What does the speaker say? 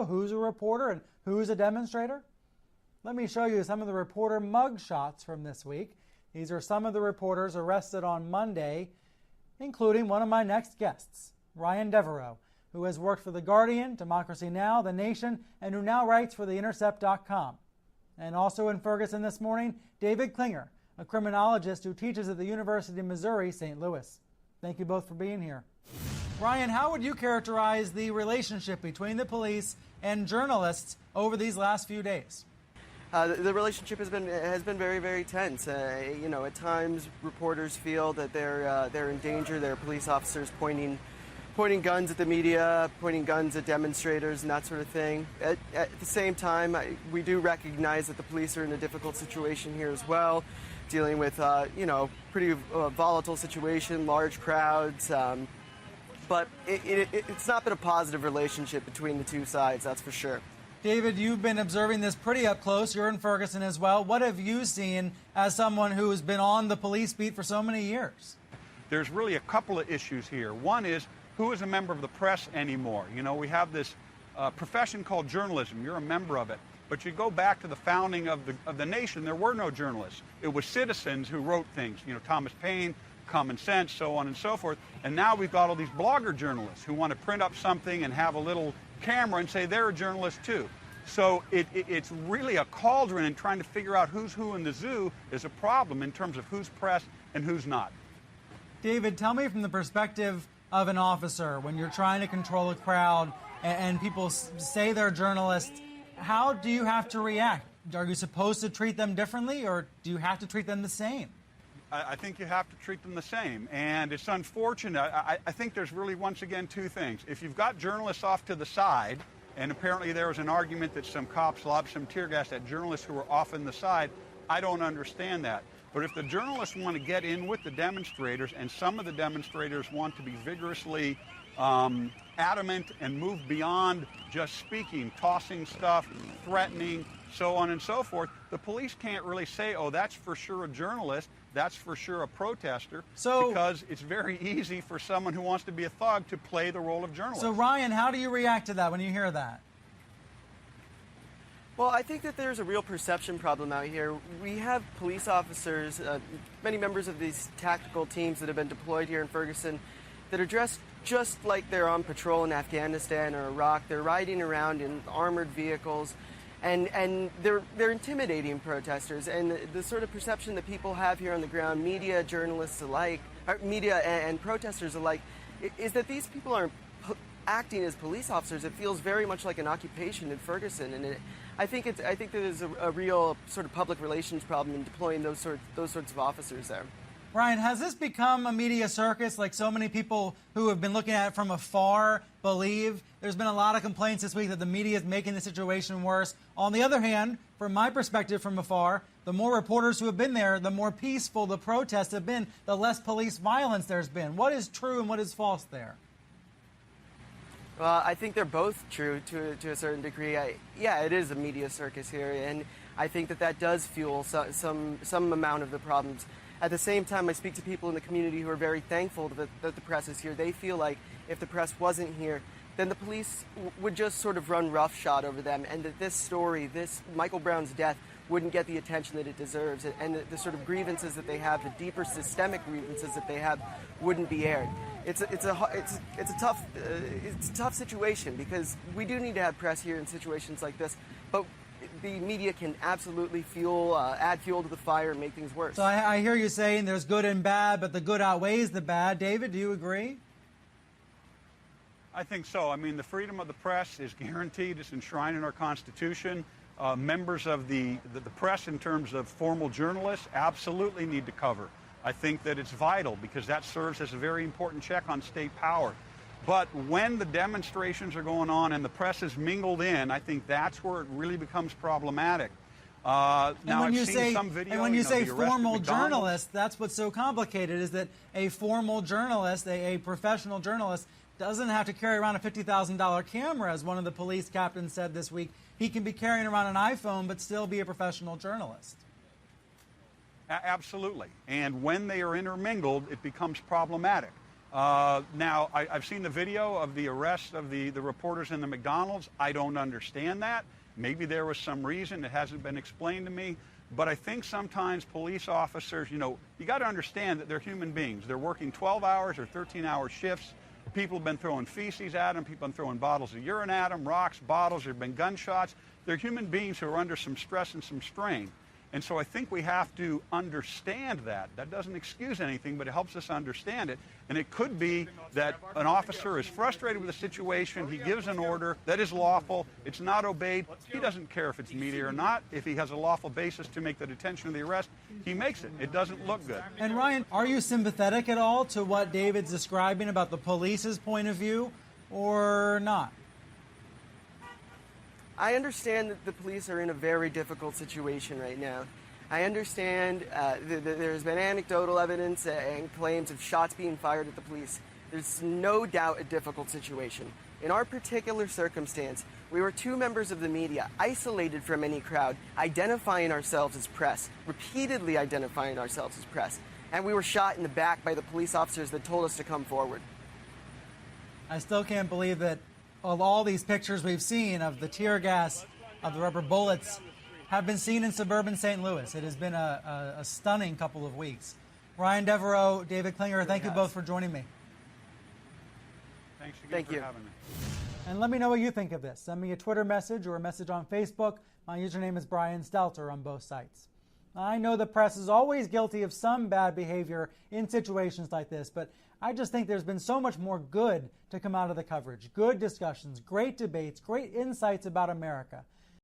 Who's a reporter and who's a demonstrator? Let me show you some of the reporter mug shots from this week. These are some of the reporters arrested on Monday, including one of my next guests, Ryan Devereaux, who has worked for The Guardian, Democracy Now!, The Nation, and who now writes for TheIntercept.com. And also in Ferguson this morning, David Klinger, a criminologist who teaches at the University of Missouri, St. Louis. Thank you both for being here. Ryan, how would you characterize the relationship between the police and journalists over these last few days? The relationship has been very, very tense. At times reporters feel that they're in danger. There are police officers pointing guns at the media, pointing guns at demonstrators, and that sort of thing. At the same time, we do recognize that the police are in a difficult situation here as well, dealing with pretty volatile situation, large crowds. But it's not been a positive relationship between the two sides, that's for sure. David, you've been observing this pretty up close. You're in Ferguson as well. What have you seen as someone who has been on the police beat for so many years? There's really a couple of issues here. One is, who is a member of the press anymore? You know, we have this profession called journalism. You're a member of it. But you go back to the founding of the nation, there were no journalists. It was citizens who wrote things. You know, Thomas Paine, Common Sense, so on and so forth. And now we've got all these blogger journalists who want to print up something and have a little camera and say they're a journalist too. So it's really a cauldron, and trying to figure out who's who in the zoo is a problem in terms of who's press and who's not. David, tell me from the perspective of an officer, when you're trying to control a crowd and people say they're journalists, how do you have to react? Are you supposed to treat them differently, or do you have to treat them the same? I think you have to treat them the same, and it's unfortunate. I think there's really, once again, two things. If you've got journalists off to the side, and apparently there was an argument that some cops lobbed some tear gas at journalists who were off on the side, I don't understand that. But if the journalists want to get in with the demonstrators, and some of the demonstrators want to be vigorously adamant and move beyond just speaking, tossing stuff, threatening, so on and so forth, the police can't really say, oh, that's for sure a journalist, that's for sure a protester, because it's very easy for someone who wants to be a thug to play the role of journalist. So, Ryan, how do you react to that when you hear that? Well, I think that there's a real perception problem out here. We have police officers, many members of these tactical teams that have been deployed here in Ferguson, that are dressed just like they're on patrol in Afghanistan or Iraq. They're riding around in armored vehicles, and they're intimidating protesters. And the sort of perception that people have here on the ground, media, journalists alike, media and protesters alike, is that these people aren't acting as police officers. It feels very much like an occupation in Ferguson, and I think there's a real sort of public relations problem in deploying those sorts of officers there. Ryan, has this become a media circus like so many people who have been looking at it from afar believe? There's been a lot of complaints this week that the media is making the situation worse. On the other hand, from my perspective from afar, the more reporters who have been there, the more peaceful the protests have been, the less police violence there's been. What is true and what is false there? Well, I think they're both true to a certain degree. Yeah, it is a media circus here, and I think that does fuel some amount of the problems. At the same time, I speak to people in the community who are very thankful that the press is here. They feel like if the press wasn't here, then the police would just sort of run roughshod over them, and that this story, this Michael Brown's death, wouldn't get the attention that it deserves, and the sort of grievances that they have, the deeper systemic grievances that they have, wouldn't be aired. It's a tough situation, because we do need to have press here in situations like this, but the media can absolutely add fuel to the fire and make things worse. So I hear you saying there's good and bad, but the good outweighs the bad. David, do you agree? I think so. I mean, the freedom of the press is guaranteed. It's enshrined in our Constitution. Members of the press, in terms of formal journalists, absolutely need to cover. I think that it's vital, because that serves as a very important check on state power. But when the demonstrations are going on and the press is mingled in, I think that's where it really becomes problematic. And when you say formal journalist, that's what's so complicated, is that a formal journalist, a professional journalist, doesn't have to carry around a $50,000 camera, as one of the police captains said this week. He can be carrying around an iPhone but still be a professional journalist. Absolutely. And when they are intermingled, it becomes problematic. Now, I've seen the video of the arrest of the reporters in the McDonald's. I don't understand that. Maybe there was some reason. It hasn't been explained to me. But I think sometimes police officers, you got to understand that they're human beings. They're working 12 hours or 13-hour shifts. People have been throwing feces at them. People have been throwing bottles of urine at them, rocks, bottles. There have been gunshots. They're human beings who are under some stress and some strain. And so I think we have to understand that. That doesn't excuse anything, but it helps us understand it. And it could be that an officer is frustrated with a situation. He gives an order that is lawful. It's not obeyed. He doesn't care if it's media or not. If he has a lawful basis to make the detention or the arrest, he makes it. It doesn't look good. And Ryan, are you sympathetic at all to what David's describing about the police's point of view or not? I understand that the police are in a very difficult situation right now. I understand there's been anecdotal evidence and claims of shots being fired at the police. There's no doubt a difficult situation. In our particular circumstance, we were two members of the media, isolated from any crowd, identifying ourselves as press, repeatedly identifying ourselves as press, and we were shot in the back by the police officers that told us to come forward. I still can't believe that of all these pictures we've seen of the tear gas, of the rubber bullets, have been seen in suburban St. Louis. It has been a stunning couple of weeks. Ryan Devereaux, David Klinger, thank you both for joining me. Thanks again for having me. And let me know what you think of this. Send me a Twitter message or a message on Facebook. My username is Brian Stelter on both sites. I know the press is always guilty of some bad behavior in situations like this, but I just think there's been so much more good to come out of the coverage. Good discussions, great debates, great insights about America.